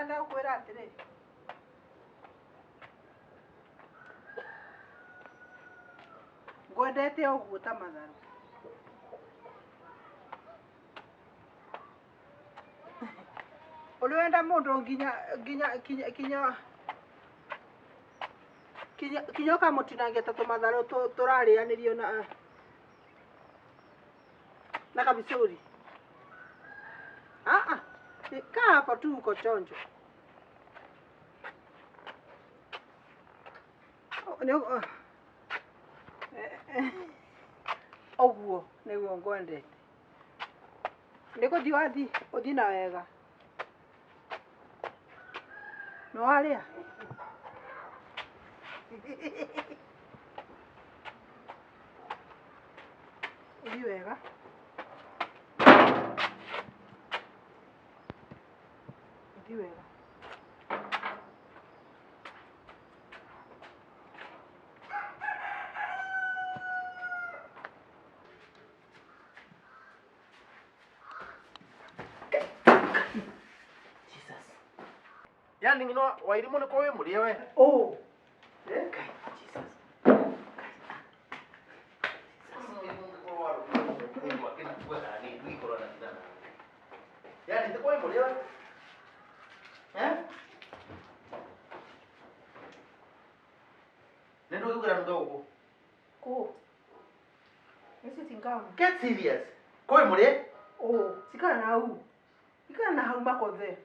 nda kwira atire ngwendete uguo ta matharu Uliwenda mundu kinya kamutinangia tatu matharu turarianirio na kabisuri kaa hapa tu uko chonjo oguo niguo ngwendete nikuthi uthi na wega no waria uthi wega uthi wega Yani ngino wairimu ne kowe muri we. Oh. Kai Jesus. Yani te kowe muri we. Nendo ukura ndo uko. Ko. Ese tingao. Get serious. Kowe muri? Oh, sikana na hau. Sikana na hau Makothe.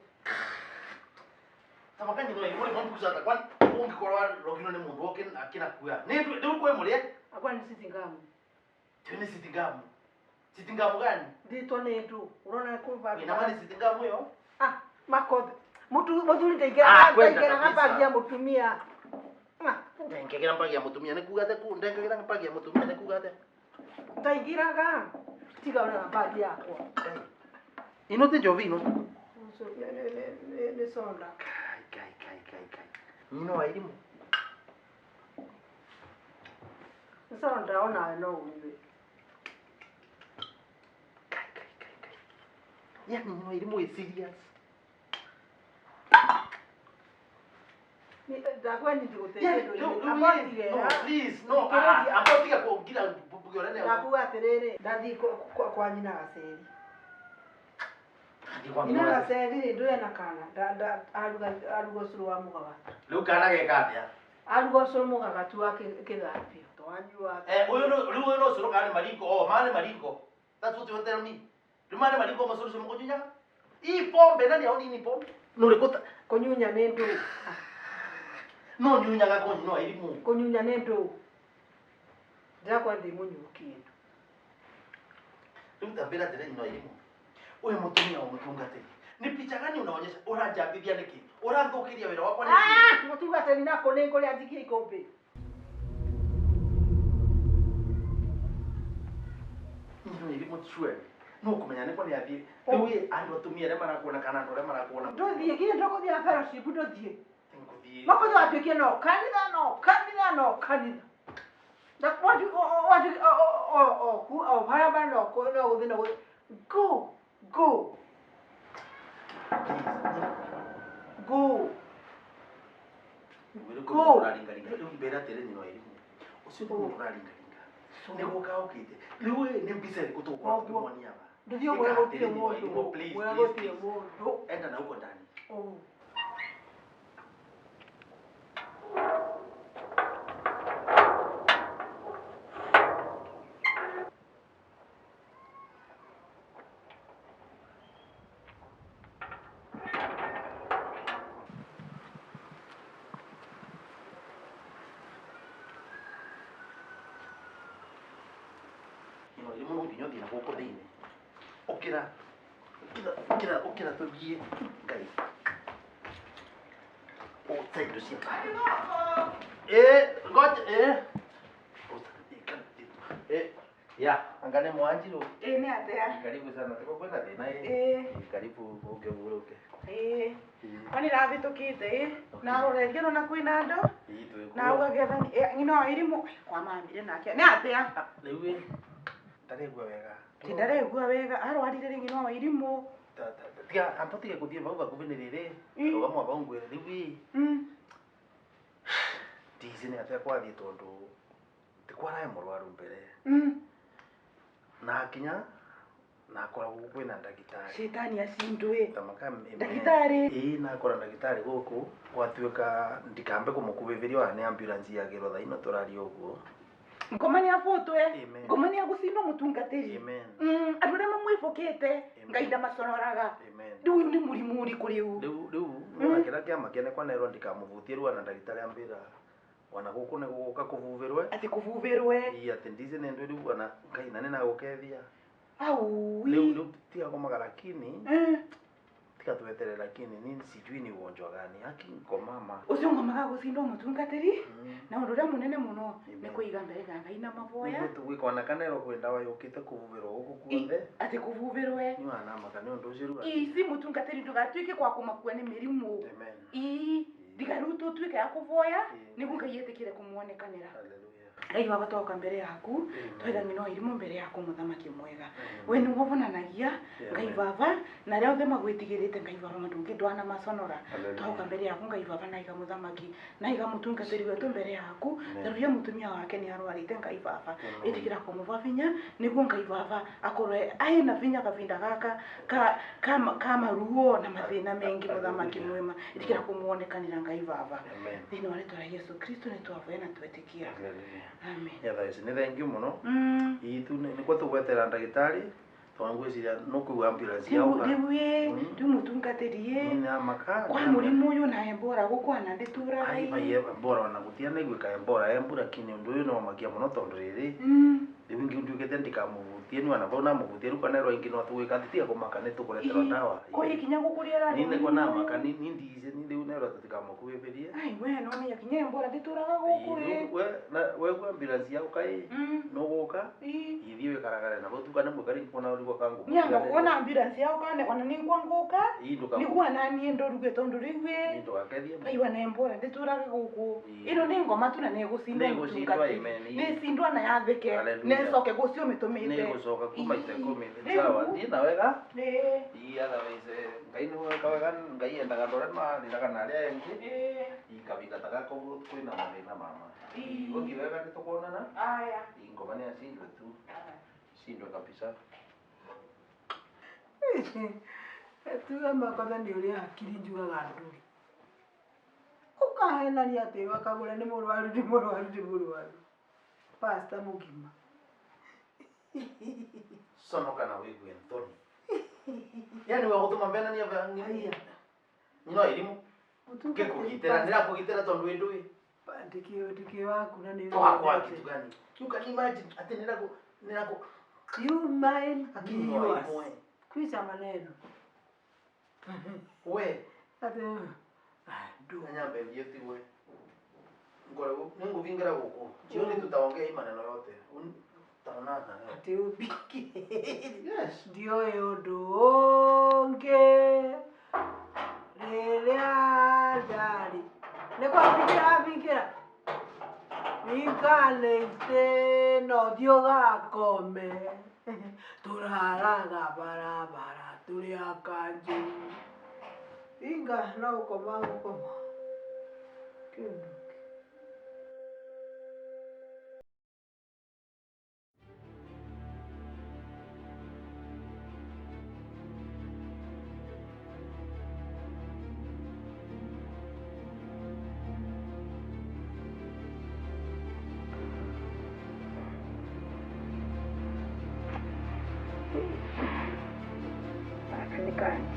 Tamakanya no ikore kwa kusata kwani ungikorwa rogino ne mundu okin akina kuya. Ndio kowe muri? Akwa ni sitingamu. Tuni sitingamu. Sitingamu gani? Ndito netu. Unaona ko ba. Ina maana sitingamu hiyo? Makothe. Muthuri ndaigera hapa agia mutumia. Ndengegera mpagia mutumia ne kugate ku ndengegera mpagia mutumia ne kugate. Ndaigiraga. Tiga ona bagi yako. Inote jovino. So ne sonda. Kai. Nino wairimu. Sonda ona no uwe. Kai. Yani nino wairimu is serious. Dakwani No, please, no. Apotiga kugira bugorane. Dakuwa terere. Dadi kwa nyina gaseri. Ina gaseri ndo yana kana. Aruga suru wa mugaga. Riu kana gekatya. Aruga suru mugaga tu akigapi. Twanyua. Riu no suru kana mariko. Mane mariko. That's what you tell me. Rimane mariko masuru suru mukunyanya. Pombe nani aoni ni pombe? Nurekota konyunya nendo. No nyunya gakonyi no irimu. Konyunya nendo. Ndakwa ndi munyukindu. Tumtambira tena no irimu. Wewe mutumia wa mtungate. Ni picha gani unaonyesha? Urajambithia niki? Urathukiria wira wakwa niki? Mutungate ni nako nengo ria ndikie ikombe. Ndio irimu tswe. No kumenya niko ni athie. Riu andu atumia re marakuona kana andu re marakuona. Ndothie kile ndoko thia fellowship ndothie. Makothe watuikie no kanitha. That what you haraba no go. Go. Mbera tere ni no irimu. Ucio ndo uraringaringa. Ne gukahukite. Riu ni mbisa iri kutukwa kumoni aba. Ndio mwe gotire mundu. Mwe gotire mundu. Enda na huko ndani. Irimu nginyo thina guku thiini. Ukira tugie ngai. Taindo cia. Ngoja ya, angane mwanjiru. Ni atia. Karibu sana. Tuko kwenda thina karibu ugeburuke. Ani ravitukite na rorerio na kwina ndo. Na ugagetha ngino irimu kwa mamire nake. Ni atia. Riu ndaregua wega. Tindaregua wega arwarire ngino irimu. Tia ampoti kuthie vau vakuvini riri. Rogamwa vaungwira riwi. Ndizine atia kwathie tondu tikwarae murwaru mbere. Na kinya na koragwo kwina ndagitari. Shetani acindwe. Tamaka Ndagitari. Na kora ndagitari guku gwatuika ndikambe kumukuviviria wa ni ambulance ya giro thaino turari uguo. Ngomani afotwe. Ngomani agusindwa mutungatiri. Amen. Andu rema mwifokete ngaida masonoraga. Amen. Riu ni murimu uri kuri u. Riu kira kiama kiene kwa nairo ndikamuvutie riu na ndagitari ambira wana guku ne guka kuvuvirwe. Ati kuvuvirwe. Iya tendize nendo riu wana ngai nane na gukethia. Au. Riu tia komaga lakini. Tikatuetere lakini nini sijui ni ugonjwa gani akinko mama ucio ngomaga gucindwo mutungatiri na undu ria munene muno ni kuiga mbere ga ngai na mavoya nitu gwikona kanero kwenda wa yukite kuvuvirwo guku kuothe ati kuvuvirwe ni wana makane undu ucio ruga isi mutungatiri ndugatuike kwa kumakua ni mirimu digaruto tuike ya kuvoya nigu ngai yetikire kumuonekanira haleluya ngai baba toka mbere yaku twenda ngino irimu mbere yaku muthamaki mwega we ni wovonanagia ngai baba na ria othe magwitigirite ngai baba ndungi ndwana masonora toka mbere yaku ngai baba na iga muthamaki na iga mutungatiri wetu mbere yaku ndaruria mutumia wake ni arwarite ngai baba itikira kumuvavinya nigu ngai baba akorwe aina vinya kavinda gaka kama ruo na mathina mengi muthamaki mwema itikira kumuonekanira ngai baba thini wa ritwa Yesu Kristo ni twavoya na twetikia amen ya thaisi ni thengiu muno itu ni kwa tugwetera ndagitari twangwiciria no ku ambulance yauka ndi mutungatiriye ni amaka kwa murimu uyu na embora gukwana nditura ai embora wana gutia na igwika embora embura kini undu uyu no makia muno tondu riri Wingi ndugete ndikamuvutie ni wana bona muvutie ruka nero ingi no tuwika titia kumaka ni tukuretera dawa ko ikinya gukurira ni neko na maka ni ndize ni riu nero tutikamukuvivirie ai we no menya kinya mbora ndituraga gukuri we kwa ambulance yako kai no goka ithiwe karagara na botukane mukari kona uri kwa kangu nyanga kuona ambulance yako kane kona ni kwa ngoka ni kwa nani ndo ruge tondu riwe ndo akethia ai wana mbora ndituraga guku ino ni ngoma tu na ne gusinda ni sindwa na yatheke nesoke gucio mitumite ne gucoka kuma itekumi sawa ni na wega iya na wese ngai no wega ngai endaga ndora ma ndiraga na ria engi ikabinda taka ko kwina mathina mama ngoki wega ni tukonana aya ingoma ni asindwe tu sindwe kabisa tuga Makothe ni uri akiri njugaga nduri ukahenania ati Kagure ni murwaru pastor mugima sono kana wigu entoni yani wa gutuma mbena ni avangi no irimu ke kugitera ndira kugitera tondu indui ndiki waku na ni kwa kitu gani you can imagine ati nirako you mind akiwa kuisa maneno we ati du nyambe yeti we ngoro ningu vingira guko jioni tutaongea hii maneno yote taonana ati ubiki yes ndio yodonge lelia dali nekwa bikira mikale te no dioga come turaraga barabara turi akanju inga na ukoma kindu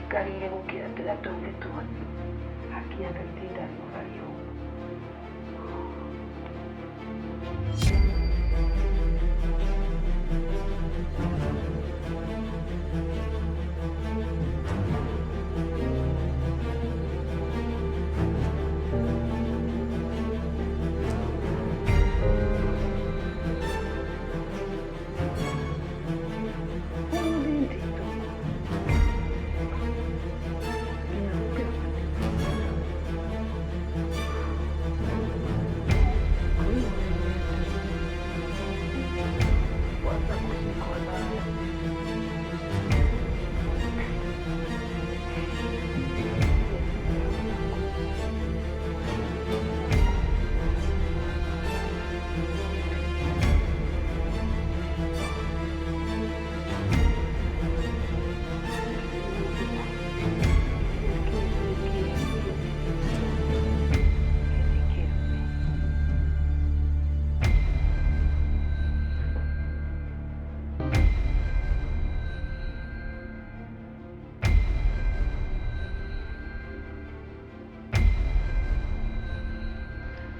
karire gukira ndira tonde tuone akia gatira no gario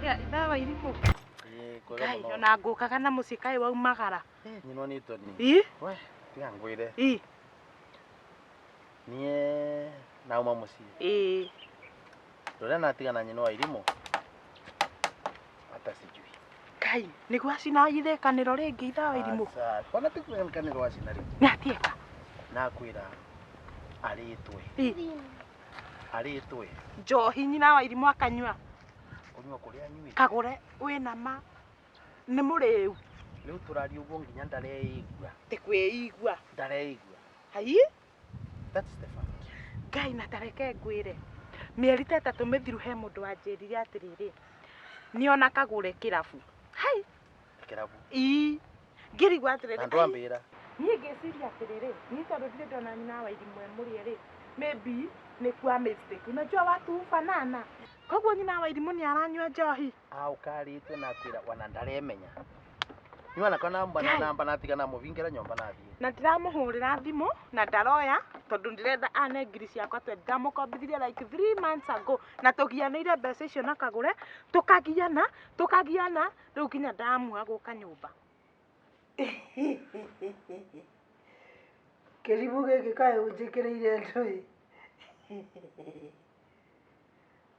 Ya dawa ilipo. Kwa Kai ona ngukaga na musikai waumagara. Nyino ni toni. We, tiga ngwire. Nie nauma muciĩ. Ndũrĩa natigana nyina wa irimũ hata sijui. Kai nĩguo acina itherĩkanĩro rĩngĩ ithaa wa irimũ. Kona ti kũrĩkanĩrwo acina rĩngĩ. Nĩatieka. Nakwĩra arĩtwe. Njohi nyina wa irimũ akanyua. Kũnyua kũrĩa anyuĩte. Kagure wĩna ma nĩ mũrĩu. Rĩu tũraria ũguo nginya ndareigua. Ndĩkwĩigua. Ndareigua. Hai? That's the fact. Ngai na tareke ngwĩre. Mĩeri ta 3 mĩthiru he mũndũ wanjĩrire atĩrĩrĩ. Niona Kagure kĩrabu. Hai. Kĩrabu. Ngĩrigua atĩrĩrĩ. Na ndwambĩra. Niĩ ngĩciria atĩrĩrĩ. Niĩ tondũ ndirĩ ndona nyina wa irimũ mũrĩerĩ. Maybe nĩ kwa mistake. Unajua watu hufanana. Koguo nyina wa irimũ nĩ aranyua njohi. Ũkarĩtwe na kwĩra wana ndaremenya. Niwana kana namba natigana mũvingĩra nyomba nathie. Na ndiramũhũrĩra thimũ na ndaroya tondũ ndirenda ane ngiri ciakwa ndamũkombithirie like 3 months ago na tũgianĩire mbeca icio na Kagure tukagiana rĩu kinya ndamuha gũka nyũmba. Kĩrimũ gĩkĩ kaĩ ũnjĩkĩrĩire ndũĩ.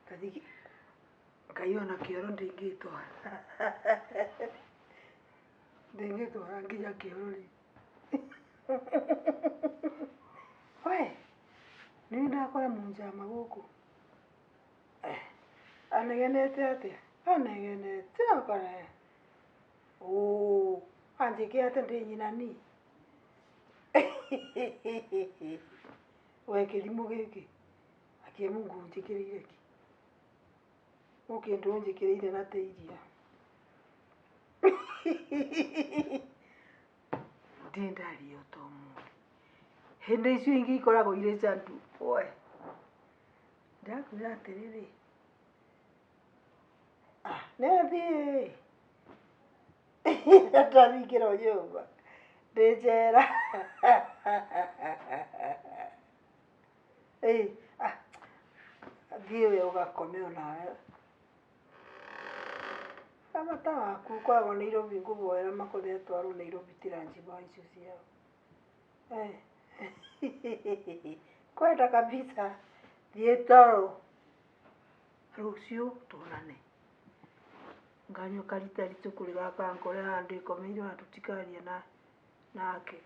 Kathigi kaiona kĩoro ndingĩtwara. Ndingĩtwara nginya kĩoro-rĩ. We, nĩ ndakora mũnjama gũkũ. Anegenete atĩa? Anegenete akara. Anjĩke atĩ ndĩ nyina ni. We kĩrimũ gĩkĩ. Akie Mungu unjĩkĩrĩire ki. Mũkĩndũ unjĩkĩrĩire na tĩiria. Ndindario tomu. Hĩndĩ icio ingĩ ikoragwo irĩ candu. Oe. Ndakwĩra atĩrĩrĩ. Nĩathiĩ. Ndathingĩrwo nyũmba. Ndĩ njera. Thiĩ we ũgakome onawe. Bata waku ũkoragwo Nairobi ngũvoera Makothe atwarwo Nairobi tiranjima icio ciao. Kwenda kabisa thiĩ toro. Rũciũ tuonane. Nganyua karita ritũ kũrĩ gaka nkore handũ ikomeire na tũtikarie nake.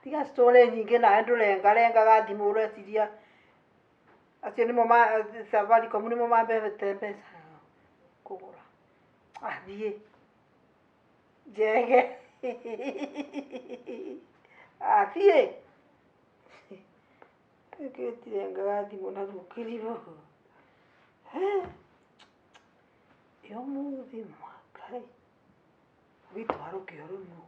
Tiga story nyingĩ nawe ndũrengarengaga thimũ ũreciria acio nĩmo Safaricom nĩmo mambete mbeca kũgũra. Thiĩ njege. Thiĩ gĩtirengaga thimũ na rũkĩrimũ. Ũmũthĩ Ngai gĩtwarwo kĩoro nũ.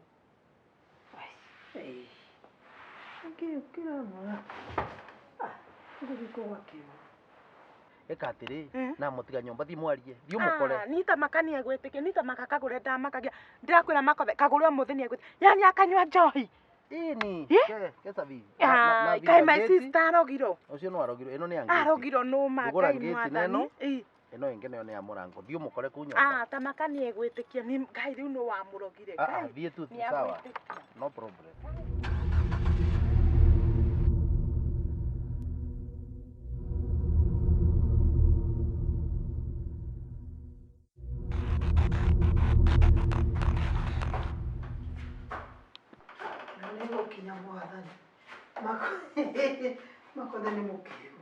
Ngĩũkĩra mwana. Ngũgĩkũgwa kĩoro. Eka atĩrĩ na mũtiga nyomba thiĩ mwarie. Thiĩ ũmũkore. Nita makania gwĩtĩkia nita makakagũre ndamakagia. Ndĩrakwĩra Makothe Kagure ũmũthĩ nĩ egwĩtĩkia. Yani akanyua njohi. Ini. Kesa vi. Kai my sister arogiro. Ucio no arogiro. Eno nĩ angĩ. Arogiro no makai mwathani. Eno ĩngĩ nayo nĩ ya mũrango. Thiĩ ũmũkore kũ nyomba. Tamakanie gwĩtĩkia ni Ngai rĩu no wamũrogire. Thiĩ tu sawa. No problem. Kinya mwathani. Makothe nĩ mũkĩru.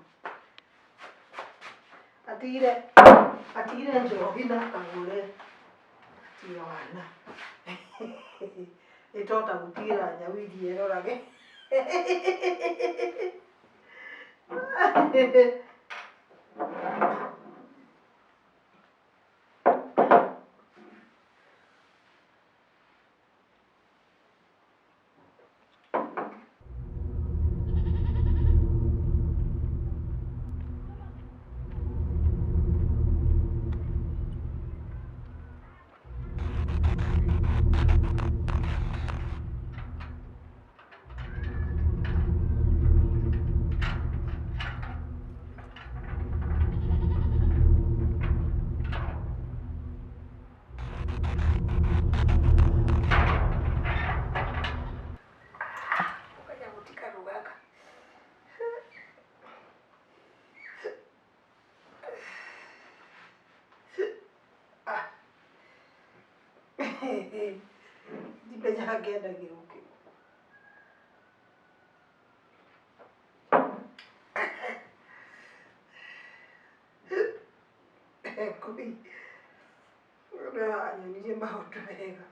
Atigire njohi na Kagure. Tiwana. Ĩtota gũtigĩra nyau iria ĩrorage. ndimenya ngenda gĩũke. Ngui anyonirie maũndũ mega.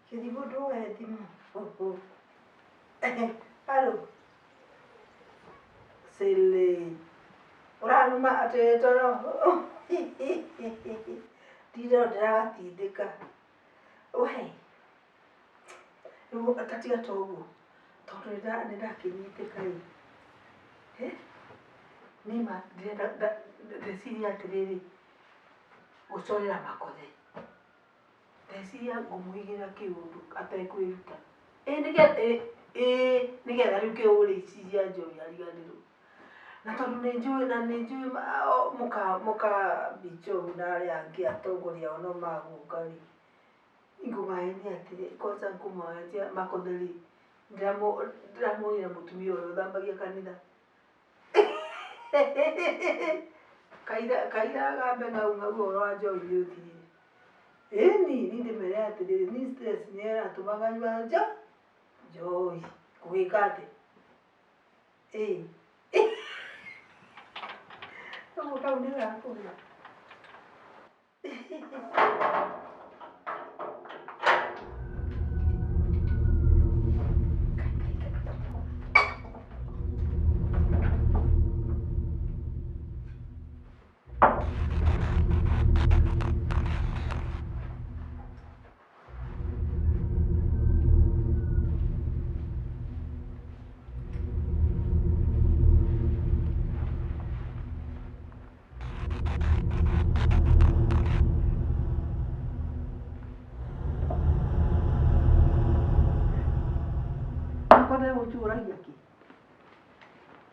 Gĩthiĩ mũndũ woe thimũ. Halo. Sele. Ũranuma atĩ toro. Ndiro ndĩragatindĩka. We. Rĩu atatiga toguo. Tondũ nĩndakĩnyitĩka ĩ. Nĩma ndeciria atĩrĩrĩ gũcorera Makothe. Ndeciria ngũmũigĩra kĩũndũ atekwĩruta. Nĩgetha rĩu kĩũrĩciria njohi ariganĩrwo. Na tondũ nĩnjũĩ mũka Bichovu na arĩa angĩ atongoria ono magũka rĩ. Ngũmahenia atĩrĩ kwanza ngũmahenia Makothe rĩ. Ndĩramwĩra mũtumia ũrĩa ũthambagia kanitha. Kaira agambe ng'au ũhoro wa njohi nĩũthire. Ĩni ndĩmere atĩrĩrĩ ni stress nĩĩratũmaga nyua njohi. Kũgĩka atĩ. Ũguo kau nĩgakũgĩa.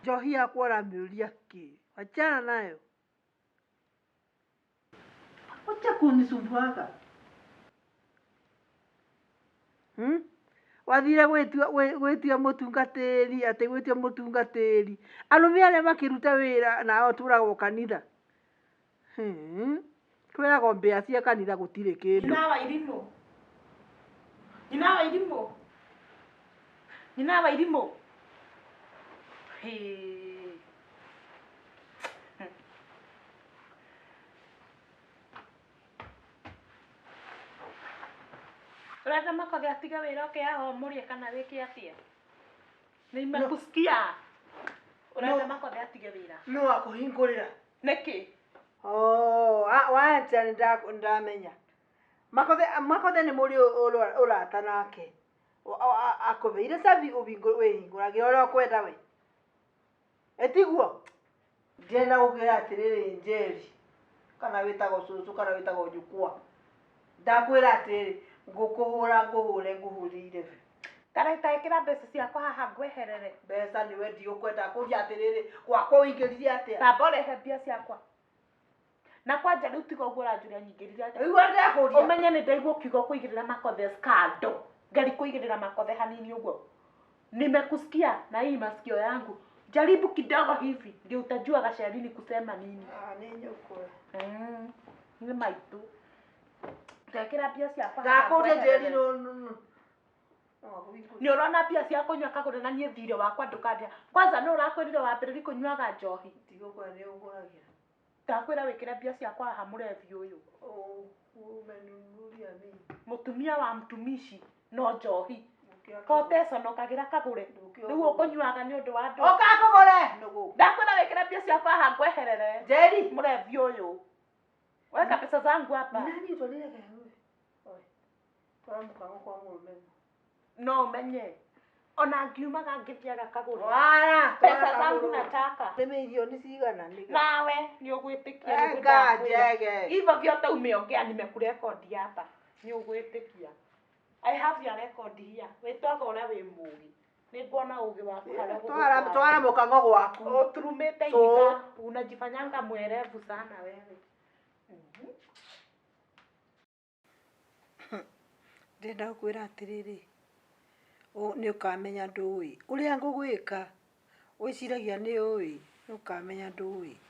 Njohi yakwa ũramĩũria kĩ? Wachana nayo. Wacha kunisumbuaga. Wathire gwĩtia mũtungatĩri atĩ gwĩtia mũtungatĩri. Arũme arĩa makĩruta wĩra nao tũragwo kanitha. Kwĩragwo mbĩa cia kanitha gũtirĩ kĩndũ. Nyina wa irimũ. Urenda Makothe atige wĩra oke ahomorie kana wĩke atĩa? Nimekusikia. Urenda Makothe atige wĩra. No akũhingũrĩra. Nĩkĩ? Wacha ndamenya. Makothe nĩ mũrĩ ũrata nake. Akũbeire cabi wĩhingũragĩra ũrĩa ũkwenda we. Etiguo. Ndĩrenda gũkwĩra atĩrĩrĩ Njeri. Kana wĩtagwo cũcũ kana wĩtagwo njukua. Ndakwĩra atĩrĩrĩ ngũhũrĩire. Tareka ĩkĩra mbeca ciakwa haha ngweherere. Mbeca nĩwe ndigũkwenda kũria atĩrĩrĩ gwakwa ũingĩrire atĩa. Tamba ũrehe mbia ciakwa. Na kwanja rĩu tiga ũguo ũranjũria nyingĩrire atĩa. Igua ndakũria. Ũmenye nĩ ndaigua ũkiuga kũigĩrĩra Makothe skando. Ngari kũigĩrĩra Makothe hanini ũguo. Nimekusikia na hii masikio yangu. Jaribu kidogo hivi ndio utajua Gasharini kusema nini. Ni nyukura. Ni maitu. Ndekera mbia ciakwa. Ndakuria Njeri Ni urona mbia cia kunywa Kagure na niĩ thirĩ wakwa ndũkandia. Kwanza nĩ ũrakwĩrire wambĩrĩrie kũnyuaga njohi. Tigũkora nĩ ũgũragira. Ndakwĩra wĩkĩre mbia ciakwa haha mũrethi ũyũ. Umenunulia mimi. Mũtumia wa mtumishi no njohi. Koteso no kagira Kagure. Nĩguo ũkũnyuaga nĩ ũndũ wa andũ. Oka Kagure. Ndakwĩra wĩkĩre mbia ciakwa haha ngweherere. Njeri mũrethi ũyũ. Weka pesa zangu hapa. Nani tolile kawe? Oi. Kwa mkango kwa mume. No menye. Ona ngiumaga ngĩthiaga Kagure. Wala. Pesa zangu nataka. Milioni cigana nĩga. Nawe nĩ ũgwĩtĩkia nĩ ngajege. Hivyo vyote umeongea nimekurekodi hapa. Nĩ ũgwĩtĩkia. I have your record here. Wĩtwaga ũrĩa wĩ mũgi. Nĩngwona ũgĩ waku harĩa gũgũtwara. Twara mũkango gwaku. Ũturumĩte ihiga. Unajifanyanga mwerevu sana wewe. Ndenda gũkwĩra atĩrĩrĩ. Nĩ ũkamenya ndũĩ. Ũrĩa ngũgwĩka. Wĩciragia nĩ ũĩ. Ukamenya ndui.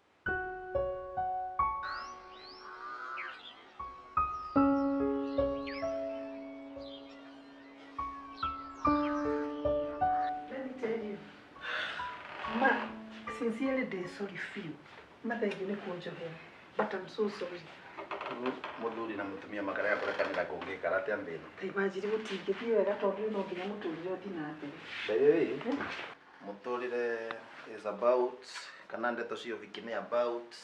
Sincerely, they're sorry for you. Mother, you need to go here. But I'm so sorry. Muthuri na mutumia makara ya kurekanira kungi karate ambeni. Imagine mutingithie wega tondu no nginya muturire uthi na mbere. Baby, muturire is about kana ndeto cio vikini about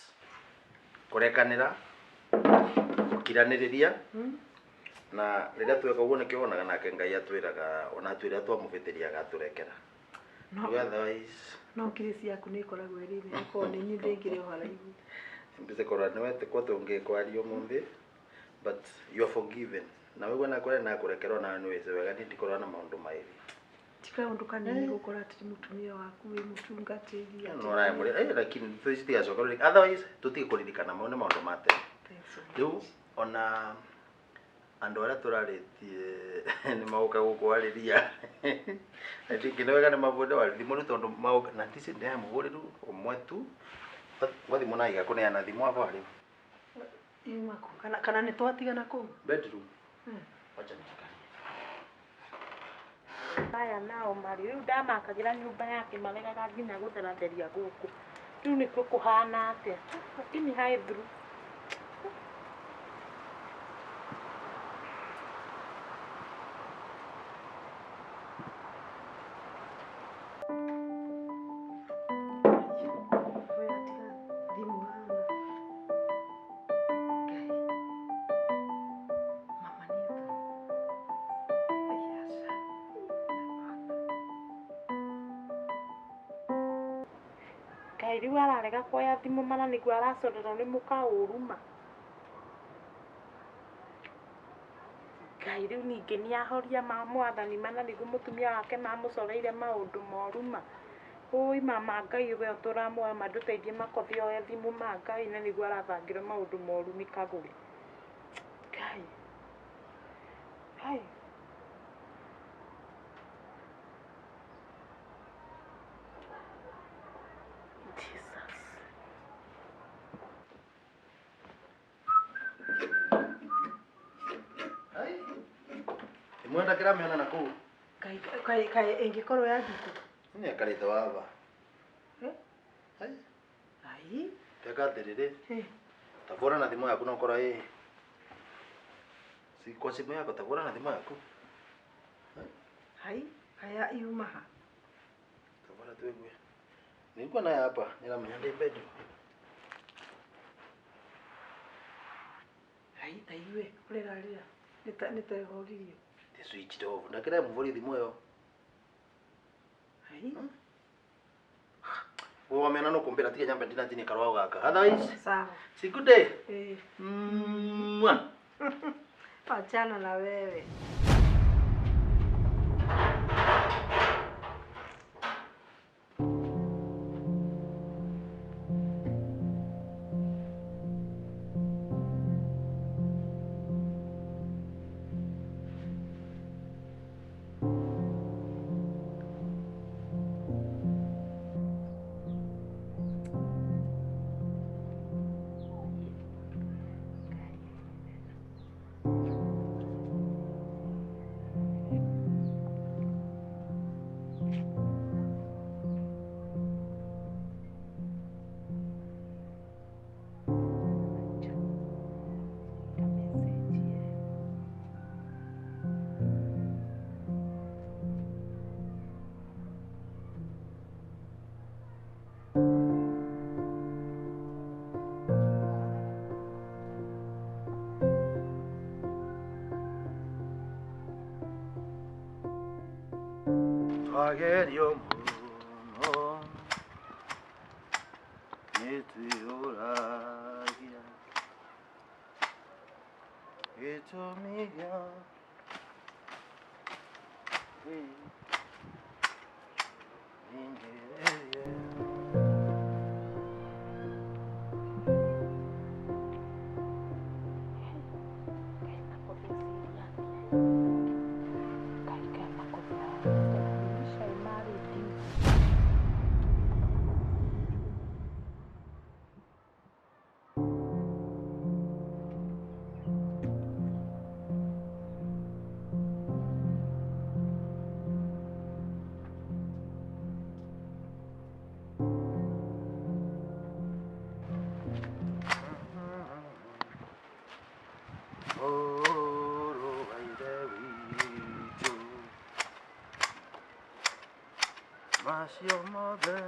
kurekanira kukiraniriria na riria tweka uguo nikio wonaga nake Ngai atwiraga ona twira twamubitiria agaturekera. No otherwise no kirisi yaku ni ikoragwo iri ni ko ni nyithingire haraihu. Mbize korwa ni wete ko tungi kwario mumbi but you are forgiven. Na wewe na kore na kurekerwa na ni wese wega ndikorwa na maundu mairi. Tika undu kanini gukora ati mutumia waku wi mutungatiri ati. No ra muri lakini twisi ya sokoro otherwise tutige kuririkana maundu mate. Riu ona andu ara turaritie ni mauka gukwariria ati kinawega ni mabonde wali thimu tondu mauka na tisi ndaya muburiru umwe tu wathi muna iga kuneana thimu ava ri imako kana ni twatigana ku bedroom acha nikakani aya nao mari riu ndamakagira nyumba yake maregaga nginya gutheratheria guku riu ni kuhana atia lakini hai through riu ararega kuoya thimu mana niguo aracorerwo ni mukauruma Ngai riu ningi ni ahoria ma mwathani mana niguo mutumia wake mamucoreire maundu moruma oi mama Ngai we turamuoya manduteithie Makothe oye thimu ma Ngai na niguo arathangire maundu moru ni Kagure Ngai mwenda kira miona na ku kai engikorwo ya thiku ni akarite wava ai teka terere tabora na thimu yaku no kora si kwa simu yako tabora na thimu yaku ai haya iumaha tabora twegwe nilikuwa naye hapa nilamenya ndai bedroom ai taiwe kurera rira nitehoririo the switch off ndakira muvuri thimu yo ai wo wamena no kumbira tige nyamba ndina tini karwa gaka otherwise sawa sikude achana na wewe Agerio muno nitioragia itomiga as your mother.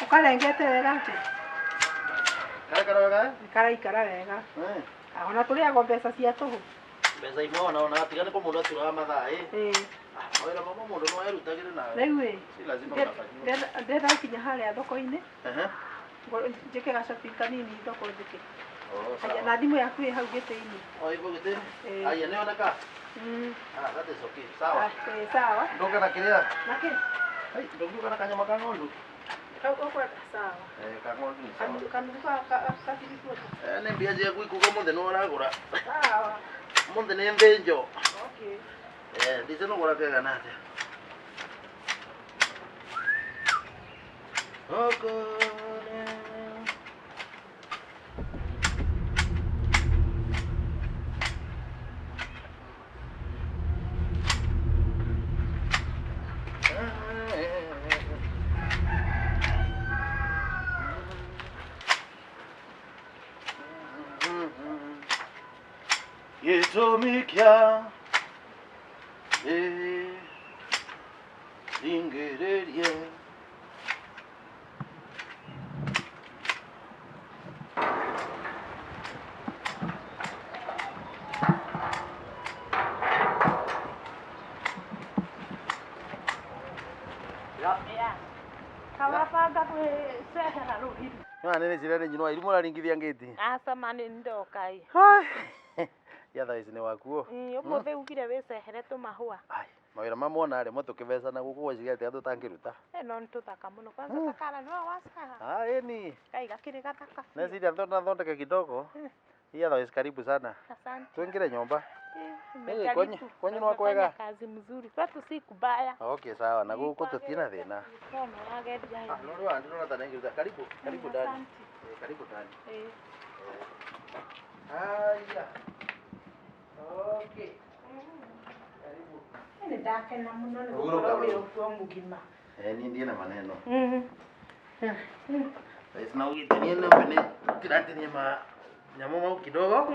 Ukarengete wega ati. Kara wega. Ona turiago mbeca cia tuhu. Mbeca imwe ona tigane ko mundu aturaga mathaa Wira mama mundu no erutagire nawe. Riu si lazima unafanya. Ndenda kinya haria thoko-ini. Njike gacopi kanini thoko njike. Aya na thimu yaku ĩ hau gĩtĩ-inĩ. Ipo gĩtĩ-inĩ. Aya nĩoneka. That is okay. Sawa. Sawa. Ndoka na kĩrĩa? Na kĩ? Ndoka na kanyama ka ng'ondu. Sawa. Ka ng'ondu ni sawa. Kandu ka tirikuota. Nĩ mbia njia gwikuga mũthĩ no ũragũra. Sawa. Mũthĩ nĩ thĩnjo. Okay. Ndice no gũra kega na atĩa. Yetomikya ingererie Kawapanga kwĩcehera rũhiru. Nĩ cirene nyinwa irimu raringithia ngĩti. Aca mani ndokai. Yatha ici nĩ wakuo. Ũmũthĩ ugire wĩcehere tũmahũa. Mawĩra mamwe rĩmwe tũkĩbecana gũkũ gwĩciria atĩa tũtangĩruta. No nĩ tũthaka mũno. Kwanza takara no wacaha. Ĩni. Kai gakĩrĩ gathaka. Neciria thondeke kidogo. Yatha ici karibu sana. Asante. Tuingire nyumba. Kwenye ni wakwega? Kazi mzuri. Kwetu si kubaya. Okay, sawa. Na gũkũ tũtirĩ thĩna. No yageria hivi. Ndio ndio tanaingiza. Karibu ndani. Karibu ndani. Haya. Okay. Karibu. Ni ndakena mũno nĩ gũkorwo wĩ ũkuo mũgima. Ni ndiye na maneno. Sasa na ugitania na mbele tiratini nyamũ mau kidogo.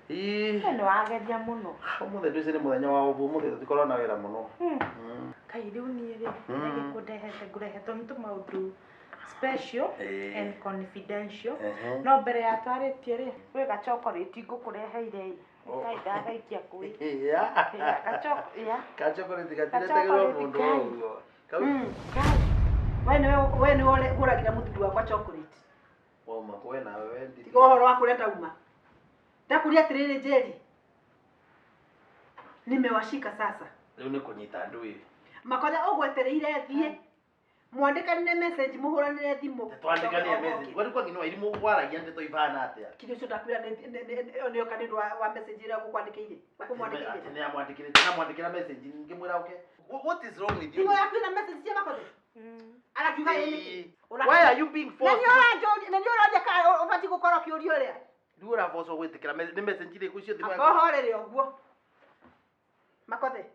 Nĩ wageria mũno. Ũmũthĩ ndũcĩ nĩ mũthenya wa ũbũ, ũmũthĩ tũtikorwo na wĩra mũno. Kai rĩu niĩ rĩ nĩgĩkũndehete ngũrehetwo nĩ tũmaũndũ special and confidential. No mbere ya twarĩtie rĩ gwĩ gachocolate ngũkũreheire Kai ndagaikia kwĩ. Gachocolate gatiretegĩrwo mũndũ ũguo. We nĩ ũgũragĩra mũthuri wakwa chocolate. Woma kwe na wewe ndi. Tiga ũhoro wa kũrĩa ndauma. Ndakuria atĩrĩrĩ Njeri. Nimewashika sasa. Rĩu nĩ kũnyita ndũĩ. Makothe ũgwetereire thiĩ. Mwandĩkanire message mũhũranĩre thimũ. Twandĩkanire message. Wari kwa ngino irimu gwaragia ndeto ibana atĩa. Kĩrĩa ũcio ndakwĩra nĩ kanĩndũ wa message ĩrĩa ũkwandĩkĩire. Ũkũmwandĩkĩire. Nĩamwandĩkĩra message ngĩmwĩra okay. What is wrong with you? Thimũ yaku ĩna message cia Makothe. Arakiuga yĩnĩ. Why are you being forced? Na nĩ ũroria ka ũbatiĩ gũkorwo kĩũria ũrĩa. Ndio ũraboco gwĩtĩkĩra nĩ message ĩrĩkũ cio thimũ yaku. Ahohorere ũguo. Makothe.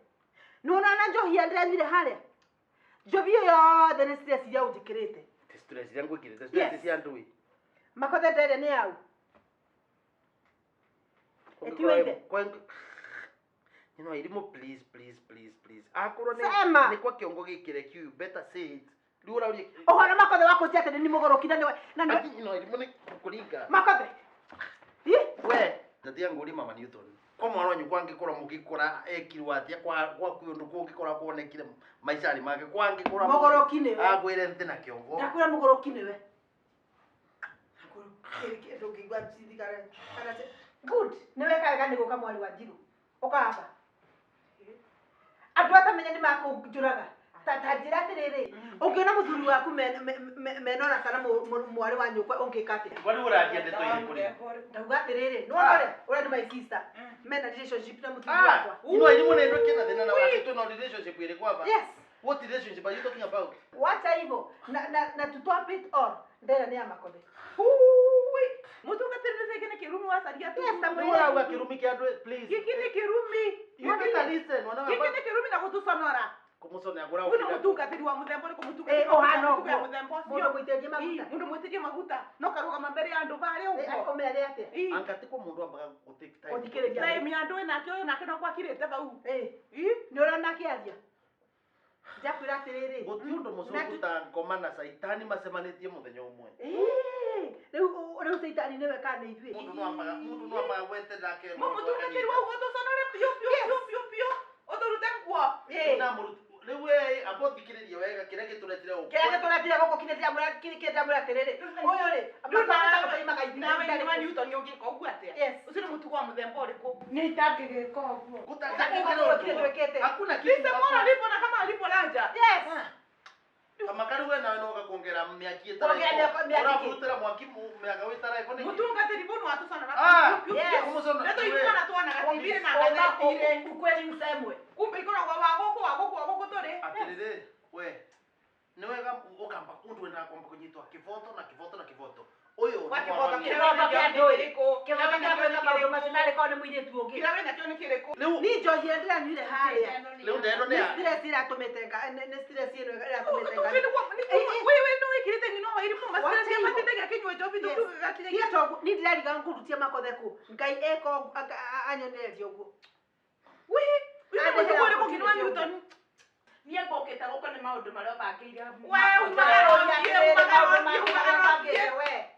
Nũna njohi ndĩrethire harĩa. Njobi yothe nĩ stress ya ũnjĩkĩrĩte. Stress yangu ikirete stress cia ndũĩ. Makothe ndere nĩ yau. Etiweire. You know, irimu please. Akorwo nĩ kwa kiongo gĩkire you better say it. Ndio ũrauria. Ũhoro Makothe wako cia atĩ nĩ mũgũrũki na nĩ no irimu nĩ kũringa. Makothe. We, ndatia ngũri mama Newton. Kwa mwana wanyu kwangĩkorwo mũgĩkora ekirwo atĩa kwa kũndũ kũngĩkora kuonekire maicari make kwangĩkora mũgũrũki nĩwe. Agwĩre nte na kiongo. Ndakwĩra mũgũrũki nĩwe. Ndũngĩigua cithigare. Good. Nĩwe kaga nĩ gũka mwari wa Njirũ. Ũkahamba. Andũ atamenya nĩ makũnjũraga. Tatajira atiriri. Ungiona muthuri waku menona kana mwari wa nyukwa ungikate. Wali uradia ndeto irikuri. Ndauga atiriri. No uri my sister. Mena relationship na muthuri wakwa. No, you want to get na watu no relationship ile kwa hapa. Yes. What relationship are you talking about? Wacha hivyo. Na to top it all. Ndera ni Makothe. Mutu katiribise kene kirumi wasaria tu. Yes, Wewe wa kirumi kia ndwe please. Kikine kirumi. You better listen. Wanawe. Kikine kirumi na kutusonora. Kumusone agora. Uno mutu katiri wa muthembo ko mutu katiri wa muthembo. Mundu mwiteje maguta. Mundu mwiteje maguta. No karuga mambere ya andu bare uko. Omere ate. Ankati ko mundu ambaga gutake time. Othikiriria. Time ya andu na kyo na kino kwa kirete bau. Ni urona kiaria. Jakwira atiriri. Guti undu mucungu ta ngoma na saitani macemanitie muthenya umwe. Rĩu saitani nĩwe kana ithuĩ. Mundu no ambaga gwete ndake. Mutu katiri wa ugutusonora pio. Otorute kwa. Na muruti. Rĩu we abothikiririe wega kire gituretire uko. Kire gituretire goko kinetira mura kirikete mura atiriri. Uyu ri. Nawe ni wani utonye ugiko guate. Yes. Usiri mutu kwa muthembo uriko. Ni itangigiko guo. Kutangigiko. Hakuna kitu. Sisi mbona lipo na kama alipo laja. Yes. Kama kari we nawe no gakuongera miaki itara. Ora kurutira mwaki miaka witara iko ni. Mutunga telefoni watu sana na. Yes. Kumusona. Ndio iko na tuana gatibire na ngatire. Ukweli usemwe. Kumbe iko na wagoko tore. Atirire we. Niwega ukamba kundu wenda kwamba kunyitwa kivoto na kivoto. Uyu kivoto kia ndoi. Kivoto kia kwenda maundu macinari kwa ni muiritu ungi. Kila wena kyo ni kireko. Ni njohi ndira nyire haria. Leo ndeno ne. Stress iratumitenga ne stress ino iratumitenga. Wewe no ikirite ngino wa irimu stress ya matete kinywe jobi tu gakire. Kieto ni ndiriga nkurutia Makothe ku. Ngai eko anyonerio guo. Wewe wewe ko kinwa ni utoni. Niye boketa goko ni maundu maria bakiire. Wewe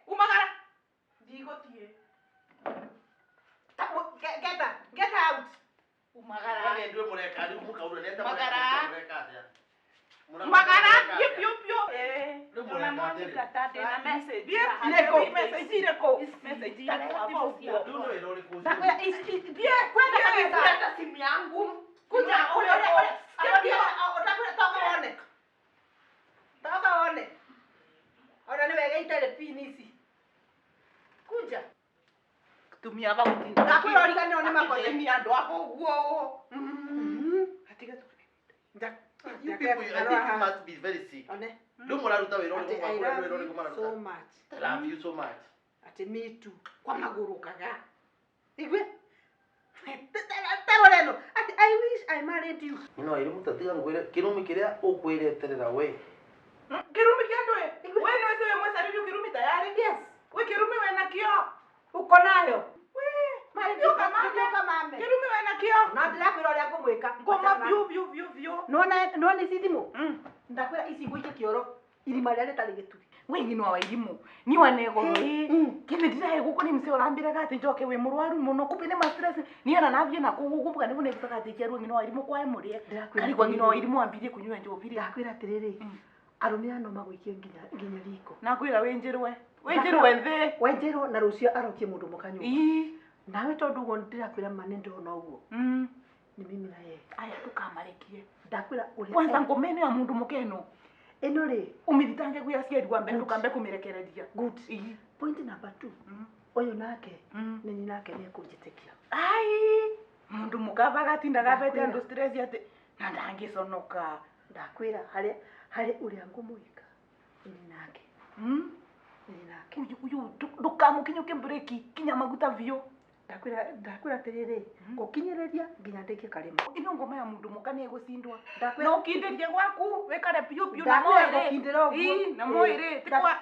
umagara. Ndigotie. Get out. Umagara. Wale ndwe mureka ari mukaura neta mureka atia. Umagara pio. Una monica tate na message. Bien, message ireko. Message ireko. Ndio ndio ile kuzi. Bien, kwenda kabisa simu yangu. Kuja ule. Toka one. Ora ni wega itele pinisi. Kuja. Tumia ba mutinda. Nakwira origane one Makothe. Ni andu ako guo. Atiga tu. You people, I think you must be very sick. One. Ndio muraruta wero ni kumakura wero ni kumara. So much. I love you so much. Ati me too. Kwa maguru kaga. Igwe. Taroreno. Ati I wish I married you. No, iri mutatiga ngwire kirumi kiria ukwireterera we. Kirumi kiandwe. Wewe no wewe mwesaririo kirumi tayari? Yes. We kirumi wena kio. Uko nayo. Ndio kama kirumi wena kio. Na ndira kwira ria ngumwika. Ngoma vyo. No ni sithimu. Ndakwira ici ngwike kioro. Irima ria ritari gituri. Wengi no wa irimu. Ni wanego kime ndirahe guko ni mse orambira gati njoke we murwaru muno kupine ma stress ni ana navye na kugukumbuka ni bune kutaka tikiaru ngino wa irimu kwa emurie. Kali kwa ngino wa irimu ambirie kunywa njobi. Ndakwira atiriri. Arumia no magwikie nginya riko. Nakwira wenjirwe nthi. Wenjirwo na rucio arokie mundu mukanyu. Nawe tondu uguo ndirakwira mane ndona uguo. Ni mimi na yeye. Aya tukamarekie. Ndakwira uri. Kwanza ngomeno ya mundu mukeno. Eno ri umithitange kuya ciari wa mbere tukambe kumirekereria. Good. Point number 2. Oyo nake ni nake ni kunjitikia. Ai mundu mukava gatinda gabete andu stress ate na ndangiconoka. Ndakwira hari uri angumuika. Ni nake. Ni nake. Uyu ndukamukinyuke breki kinya maguta vyo. Ndakwira atiriri gukinyereria nginya ndike karimo. Ino ngoma ya mundu mukane gusindwa. Ndakwira no kinderie gwaku wekare pio na moire. Na moire tikwa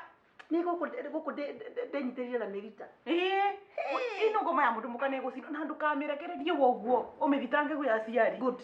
ni guku ndenyitiririe na mirita. Ino ngoma ya mundu mukane gusindwa na ndukamirekererie woguo umithitange guya ciari. Good.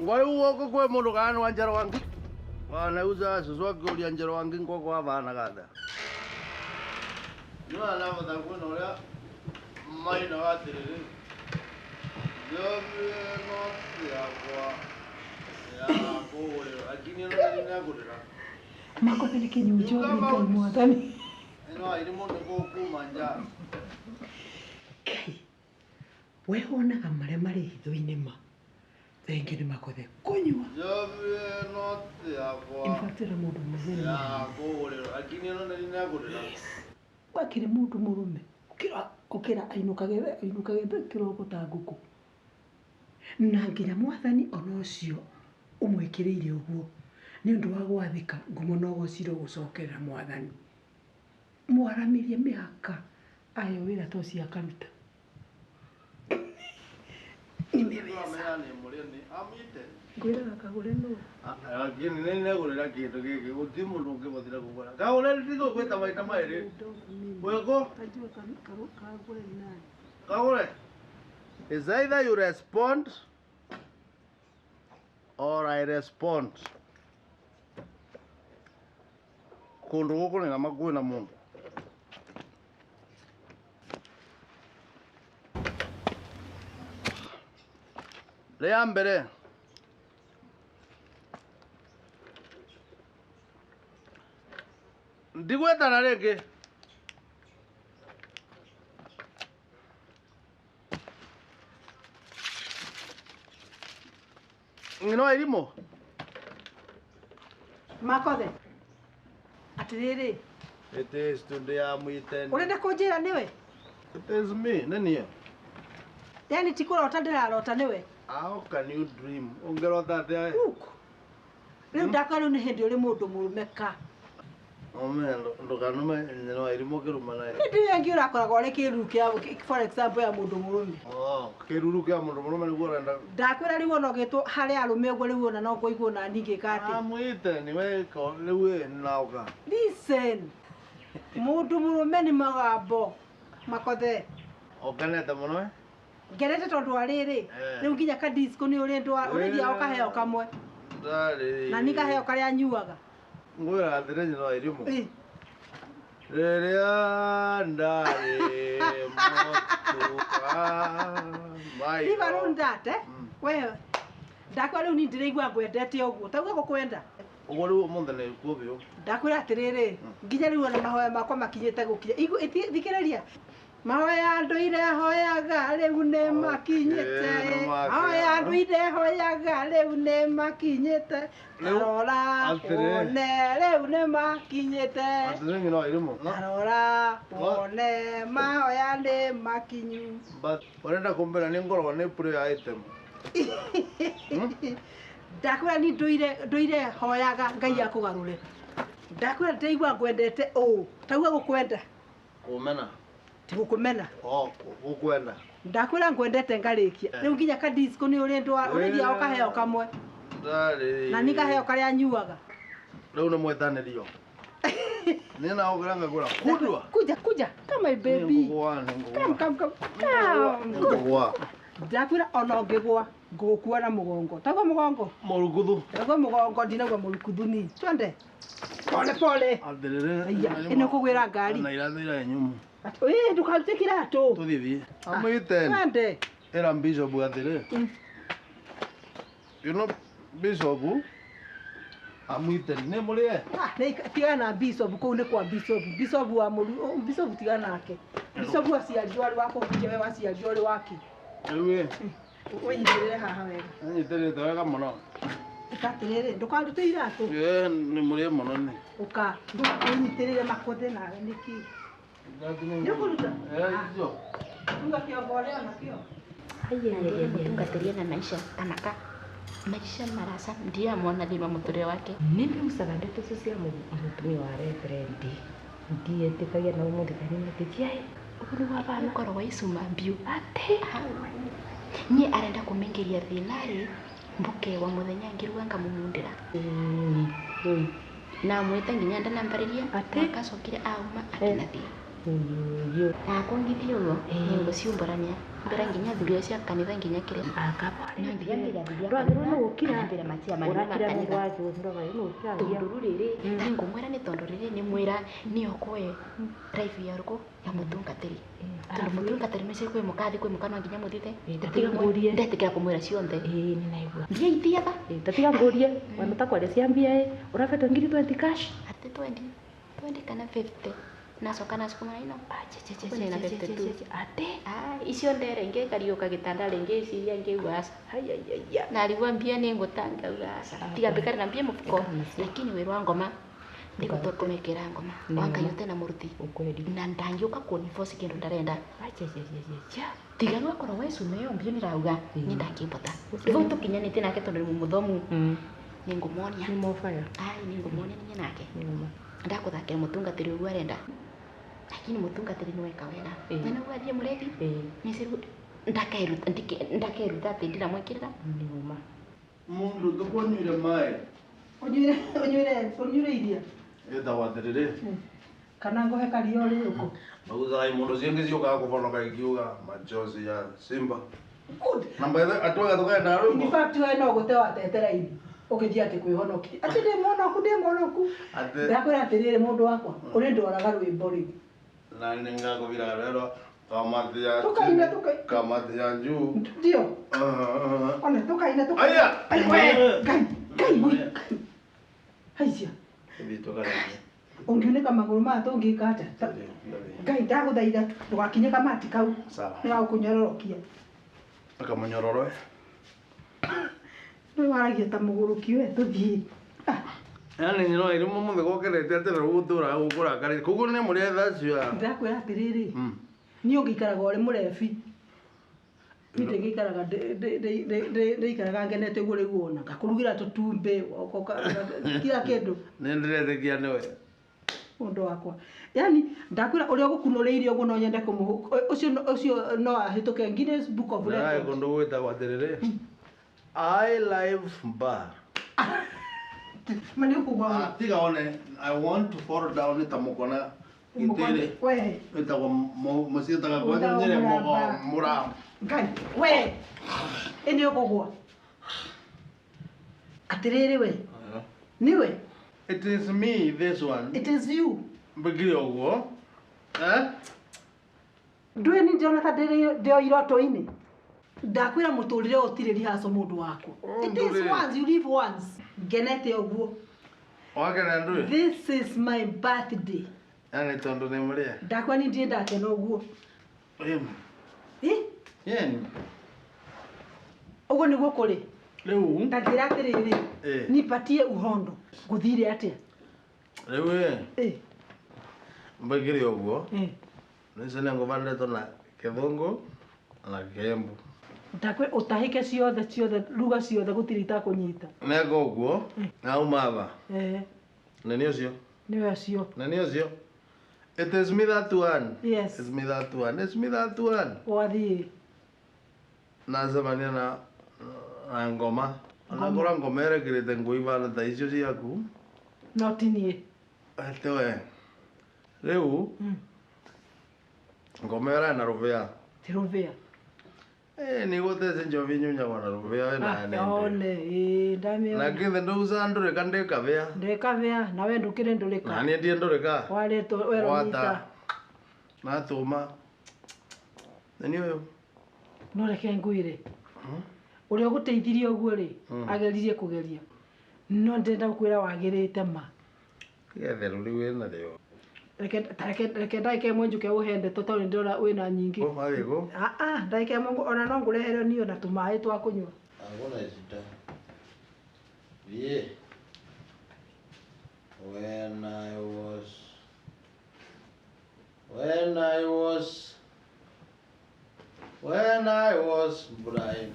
Ngoi uoko kwe mundu kana wanjaro wangi. Wana uza suzuki uli anjaro wangi ngoko abana kada. Yo ala bata kuno ya mai na watiriri. Yo no ya kwa. Ya kore akini no ni ngurira. Makothe ni kinyujo ni kai mwathani. Eno iri mundu ko kumanja. We wonaga maria mari hitho-inĩ ma thengi nĩ Makothe kũnyua ibatĩra mũndũ mũtheri wakĩrĩ mũndũ mũrũme ũkĩra ainũkage kĩroko ta ngũkũ na nginya mwathani ona ũcio ũmwĩkĩrĩire ũguo nĩ ũndũ wa gwathĩka ngumo no gũcirwo gũcokerera mwathani mwaramĩrie mĩhaka ayo wĩra to cia karuta Gwĩraga Kagure no. Lakini nene gurira kindu giki guti mundu ungibotira kugura. Kagure ndigo gweta maita mairi. Wego? Kagure ni nani? Kagure. Is either you respond or I respond. Kundu guku ni namakui na mundu. Rea mbere. Ndigweta na rĩngĩ. Ngino irimo. Makothe. Atiriri. It is today amwite. Urenda kũnjĩra nĩwe? It is me. Nani yo? Yani tikurota ndirarota nĩwe. How can you dream? Ungerota atia? Rĩu ndakora nĩ hĩndĩ ũrĩ mũndũ mũrũme ka. Ndukanume no irimo kiruma naye. Nĩ yengi ũrakoragwo ũrĩ kĩruru kĩa for example ya mũndũ mũrũme. Kĩruru kĩa mũndũ mũrũme nĩguo ũrenda. Ndakwĩra rĩu ona ũgĩtwo harĩa arũme ũguo rĩu ona no kũigua na ningĩka atĩ. Amwite niwe ko rĩu naoka. Listen. Mũndũ mũrũme nĩ magambo. Makothe. Okanete mũno? Ngerete tondũ wa rĩrĩ. Rĩu nginya ka disco nĩ ũrĩthia ũkaheo kamwe. Ndari. Na nĩ kaheo karĩa nyuaga. Ngwĩra atĩrĩ no irimo. Rĩrĩa ndarĩ mũtuka mai. Iva rundate? Wewe. Ndakwa rĩu nĩ ndĩraigua ngwendete ũguo. Tauga gũkwenda. Ũguo rĩu ũmũthĩ nĩ kuo biũ. Ndakwĩra atĩrĩrĩ, nginya rĩu ona mahoya makwa makinyĩte gũkinya. Thikĩrĩria. Mahoya ndũire hoyaga rĩu nĩ makinyĩte. Mahoya ndũire hoyaga rĩu nĩ makinyĩte. Arora one rĩu nĩ makinyĩte. Atĩrĩ no irimo. Arora one mahoya nĩ makinyu. But ũrenda kũmbĩra nĩ ngoragwo nĩ prayer item. Ndakwĩra ni ndũire hoyaga Ngai akũgarũre. Ndakwĩra ndĩraigua ngwendete ũũ. Tauga gũkwenda. Kũmena. Tigũkũmena. Gũkwenda. Ndakwĩra ngwendete ngarĩkia. Rĩu nginya ka disco nĩ ũrĩthia ũkaheo kamwe. Ndari. Na nĩ kaheo karĩa nyuaga. Rĩu nĩ mwetanĩrio. Nĩ na ũgĩra ngagũra. Kudwa. Kuja. Come my baby. Come. Ngũgwa. Ndakwĩra ona ũngĩgwa ngũgũkua na mũgongo. Tauga mũgongo. Mũrukuthu. Tauga mũgongo ndinauga mũrukuthu ni. Twende. Pole. Atĩrĩrĩ. Ĩno kũgwĩra ngari. Na irathĩra nyumu. Ndũkarute kĩratũ. Tũthithie. Amwite. Twende. Era bishop atĩrĩ. You know bishop amwite nĩ mũrĩe. Tiga na bishop kũu nĩ kwa bishop. Bishop wa mũru. Bishop tiga nake. Bishop aciarirwo arĩ wa kũhukia we waciarirwo ũrĩ waki. Rĩu Wĩnyitĩrĩre haha wega. Nyitĩrĩte wega mũno. Atĩrĩrĩ ndũkarute iratũ. Nĩ mũrĩe mũno nĩ. Ũka wĩnyitĩrĩre Makothe nawe nĩkĩ. Nĩũkũruta? Hizo. Tunga kĩongo ũrĩa nakĩo. Tungatĩria na maisha anaka maisha marasa ndiye amona thima mũtũrĩre wake. Mimi usaga ndeto cia mũtumia wa reverend ndiye tikagia na ũmũthikania tĩtiai ũguo wa bana koro wa isuma mbiu ate ni arenda kũmengeria thĩnarĩ mbuke wa mũthenya ngĩruga ngamũmundĩra na mwĩte nginya ndanambarĩria akacokire auma akinathi Yo. Akongithia uguo ni guciumburania mbere nginya thurio cia kanitha nginya kire Ndwagĩrĩirwo nĩ gũkira mbere macia manene ũrakira mũndũ makanitha waku ndwagĩrĩirwo nĩ gũkira tondũ rĩrĩ nĩ ngũmwĩra nĩ tondũ rĩrĩ nĩ mwĩra nĩ okoe life ya ruko ya mũtungatĩri tondũ mũtungatĩri nĩ cio kwĩ mũkathi kwĩ mũkano nginya mũthithe tatiga ngũrie ndetĩkĩra kũmwĩra cionthe nĩ naigua ndiaithiaga tatiga ngũrie wana takwaria ciambia ũrabeta ngiri 20 cash ati 20 kana 50 nacoka nacikũmana ino ate icio ndere ingĩ kariũka gĩtanda rĩngĩ iciria ngĩigua narigua mbia nĩ ngũtangauga tiga mbĩkarĩ na mbia mũfuko lakini wĩra wa ngoma ndĩgũtua kũmekĩra ngoma wangaiyũte na mũruti na ndangĩũka kũniboci kĩndũ ndarenda tiga no akorwo wecume ĩyo mbio nĩrauga nĩ ndangĩmbota vau tũkinyanĩtie nake tondũ nĩ mũthomu nĩ ngũmonia nĩ ngũmonia ninye nake ndakũthakĩra mũtungatĩri ũguo arenda lakini mũtungatĩri nĩ weka wega na nĩguo athiĩ mũrĩthi nĩciru ndakeruta atĩ ndiramwĩkĩrĩra nĩuma Mundu ndũkũnyuire maĩ Ũnyuire iria ĩtagwo atĩrĩrĩ kana ngohe kario rĩũkũ Maguzaga mũndũ ciĩngĩ ciũkaga kũbonoka ikiuga machozi ya Simba namba atwaga tukaenda rũmbo in fact we no gũte watetera irio ũgĩthiĩ atĩ kwĩhonokia atĩ ndĩ mũhonoku ndakwĩra atĩrĩrĩ mũndũ wakwa ũrĩ ndwaraga rwĩmbo rĩu na ningakũbira rero kamati ya njuu ndio ona tukaina aya ngai haicia ũngiunĩka magũrũ maya tũngĩka atĩa ngai ndagũthaitha ndũgakinye kamati kau nĩgagũkũnyororokia akamunyororo nĩ waragia ta mũgũrũki we tũthiĩ yani no irimo mũthĩ gokerete atĩ rĩu gũtũra gũkũrakarĩte koguo nĩ mũrĩetha cio ndakwĩra atĩrĩrĩ niĩ ũngĩikaraga ũrĩ mũrebi niĩ ndĩgĩikaraga ndĩikaraga ngenete ũguo rĩu wona ngakũrugĩra tũtumbĩ kila kĩndũ nĩ ndĩretĩkia nĩwe mũndũ wakwa yani ndakwĩra ũrĩa ũgũkunũrĩirie ũguo no nyende ũcio no ahĩtũke Guinness Book of Records kũndũ gwĩtagwo atĩrĩrĩ I live bar mani ukugwa tiga one I want to fall down ta mukona itire etagwo mũciĩtaga kwa nyere mũra ngai we ĩnĩ ũkugwa atĩrĩrĩ we niwe it is me this one it is you mbigire ũguo ndũĩ nĩ ndĩrona ta ndĩo iroto-inĩ ndakwĩra mũtũrĩre ũtirĩ rihaco mũndũ waku it is once you live once ngenete ũguo wakena ndũĩ this is my birthday yani tondũ nĩ mũrĩa ndakwĩra nĩ ndĩ ndakena ũguo yeni ũguo nĩguo kũrĩ rĩu ndangĩra atĩrĩrĩ nipatie uhondo ngũthire atĩa rĩu mbigire ũguo nĩcene ngũbanĩtwo na kĩthũngũ na kĩembu ndakwĩra ũtahĩke ciothe ruga ciothe gũtirĩ itakũnyita neka ũguo na umaba nĩ ũcio nĩwe ũcio nĩ ũcio it is me that one yes it's me that one it's me that one wathiĩ nacemania na ngoma onakora ngoma erekĩrĩte nguo ibana ta icio ciaku no ti niĩ ete we rĩu ngoma ĩrĩa na rũbĩa ti rũbĩa nĩ gũtece njobi nyunyagwo na rũbĩa we na one ndamĩona na kĩnthe ndũgucaga ndũrĩka ndĩkabĩa ndĩkabĩa nawe ndũkĩrĩ ndũrĩka na niĩ ndiĩ ndũrĩka warĩtwo weronyita natũma nĩ ũyũ no reke ngwĩre ũrĩa ũgũteithirie ũguo rĩ ageririe kũgeria no ndenda gũkwĩra wagĩrĩte ma getherũ rĩu wĩna rĩo reke ndagĩka ĩmwe njũke ũhende tondũ nĩ ndĩrona wĩna nyingĩ ndagĩka ĩmwe ona no ngũrehere niĩ na tũmaĩ twa kũnyua when I was blind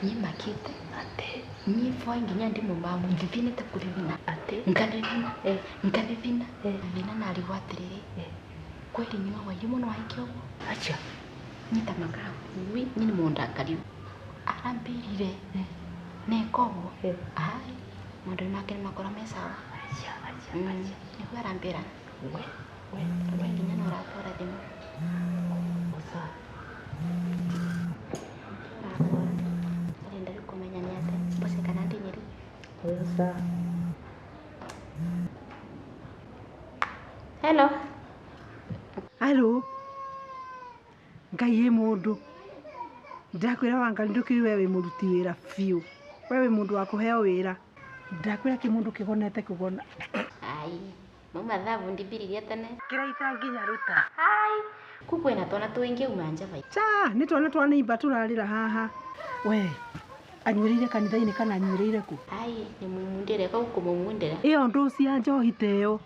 Ni Makothe. Ate. Ni foi nginya ndi mumamu ndithine ta kurivina. Ate. Nkanivina. Nkanivina. Vina na aliwatiriri. Kweli ni wa yumo no aikyo. Acha. Nyita makao. Wi ni monda kariu. Arambirire. Nekowo. Ai. Mundu make makora mesawa. Acha. Ni kwa arambira. We nginya no rakora thimu. Osa. Arenda kumenya ni ate. Bose kana ndi nyeri. Osa. Hello. Halo. Ngai mundu. Ndakwira wanga ndukiri wewe muruti wira fiu. Wewe mundu wa kuheo wira. Ndakwira ki mundu kigonete kugona. Ai. Mama thabu ndibiririe tene. Kiraita nginya ruta. Hai. Kukwena twana twingi umanja vai. Cha, ni twana twanimba turarira haha. We. Anyureire kanitha-ini kana anyureire ku? Ai, ni mumundire ka ukumumundira. Iyo ndu cia njohi teyo.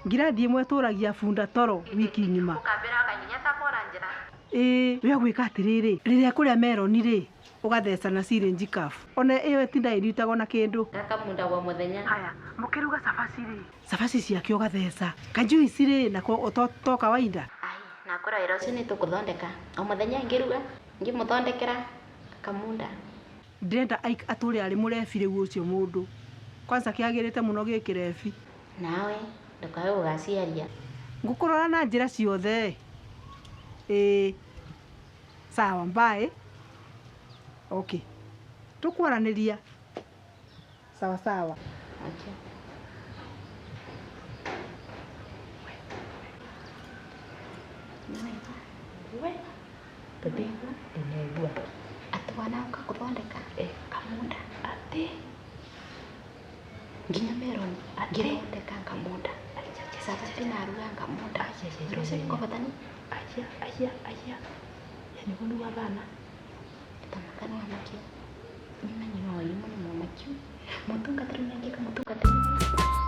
Ngirathie mwe turagia funda toro wiki nyuma. Ukambira akanyinya ta kora njira. We gwika atiriri, riria kuria meroni ri, ugatheca na syringe kafu. Ona iyo tinda irutagwo na kindu. Kaka munda wa muthenya. Haya, mukiruga cabaci ri. Cabaci ciake ugatheca. Kanjui ciri na ko to kawaida. Ai, na kora wira ucio ni tukuthondeka. O muthenya ngiruga, ngimuthondekera kamunda. Ndenda aturi ari murebi riu ucio mundu. Kwanza kiagirite muno gikirebi. Nawe ndukawe ugaciaria. Ngukurora na njira ciothe. Sawa, bye. Okay. Tukwaraniria. Sawa sawa. Okay. We. Tabiwa inaibua. Atwana ukakuthondeka kamunda. Ati. Nginya meroni. Ngirondeka kamunda. Sasa pinaruga kamunda. Rose niko batani. Aya. Yani hunu wabana. Tamakana wa makio. Nyina nyino wa yumo ni mwa makio. Mutunga turu nyange ka mutunga turu.